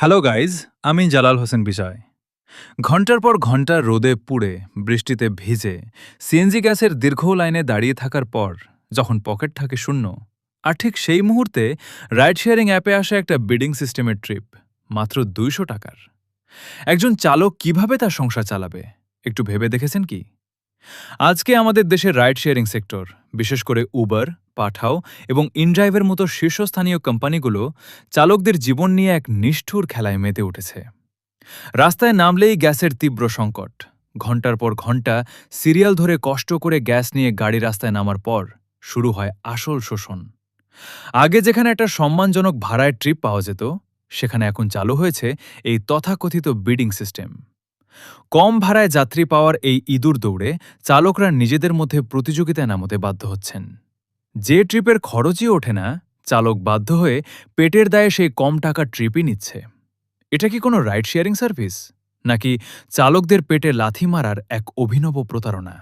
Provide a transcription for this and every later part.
Hello guys, আমি জালাল হোসেন বিজয়। ঘন্টার পর ঘন্টা রোদে পুড়ে বৃষ্টিতে ভিজে সিএনজি গ্যাসের দীর্ঘ লাইনে দাঁড়িয়ে থাকার পর যখন পকেট থাকে শূন্য, আর ঠিক সেই মুহূর্তে রাইড শেয়ারিং অ্যাপে আসা একটা বিডিং সিস্টেমের ট্রিপ মাত্র ২০০ টাকার। একজন চালক কিভাবে তার সংসার চালাবে একটু ভেবে দেখেছেন কি? আজকে আমাদের দেশের রাইড শেয়ারিং সেক্টর, বিশেষ করে উবার, পাঠাও এবং ইনড্রাইভের মতো শীর্ষস্থানীয় কোম্পানিগুলো চালকদের জীবন নিয়ে এক নিষ্ঠুর খেলায় মেতে উঠেছে। রাস্তায় নামলেই গ্যাসের তীব্র সংকট। ঘন্টার পর ঘন্টা সিরিয়াল ধরে কষ্ট করে গ্যাস নিয়ে গাড়ি রাস্তায় নামার পর শুরু হয় আসল শোষণ। আগে যেখানে একটা সম্মানজনক ভাড়ায় ট্রিপ পাওয়া যেত, সেখানে এখন চালু হয়েছে এই তথাকথিত বিডিং সিস্টেম। কম ভাড়ায় যাত্রী পাওয়ার এই ইঁদুর দৌড়ে চালকরা নিজেদের মধ্যে প্রতিযোগিতায় নামতে বাধ্য হচ্ছেন। যে ট্রিপের খরচই ওঠে না, চালক বাধ্য হয়ে পেটের দায়ে সেই কম টাকার ট্রিপই নিচ্ছে। এটা কি কোনো রাইড শেয়ারিং সার্ভিস, নাকি চালকদের পেটে লাথি মারার এক অভিনব প্রতারণা?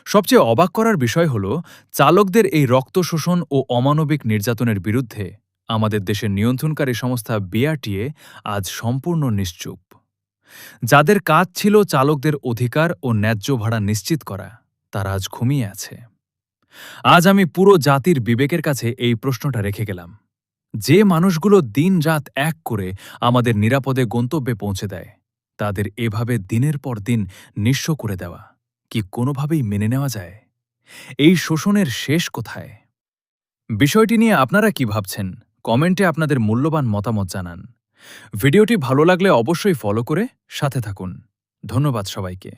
সবচেয়ে অবাক করার বিষয় হল, চালকদের এই রক্ত শোষণ ও অমানবিক নির্যাতনের বিরুদ্ধে আমাদের দেশের নিয়ন্ত্রণকারী সংস্থা বিআরটিএ আজ সম্পূর্ণ নিশ্চুপ। যাদের কাজ ছিল চালকদের অধিকার ও ন্যায্য ভাড়া নিশ্চিত করা, তারা আজ ঘুমিয়ে আছে। আজ আমি পুরো জাতির বিবেকের কাছে এই প্রশ্নটা রেখে গেলাম: যে মানুষগুলো দিন-রাত এক করে আমাদের নিরাপদে গন্তব্যে পৌঁছে দেয়, তাদের এভাবে দিনের পর দিন নিঃস্ব করে দেওয়া কি কোনোভাবেই মেনে নেওয়া যায়? এই শোষণের শেষ কোথায়? বিষয়টি নিয়ে আপনারা কি ভাবছেন? কমেন্টে আপনাদের মূল্যবান মতামত জানান। ভিডিওটি ভালো লাগলে অবশ্যই ফলো করে সাথে থাকুন। ধন্যবাদ সবাইকে।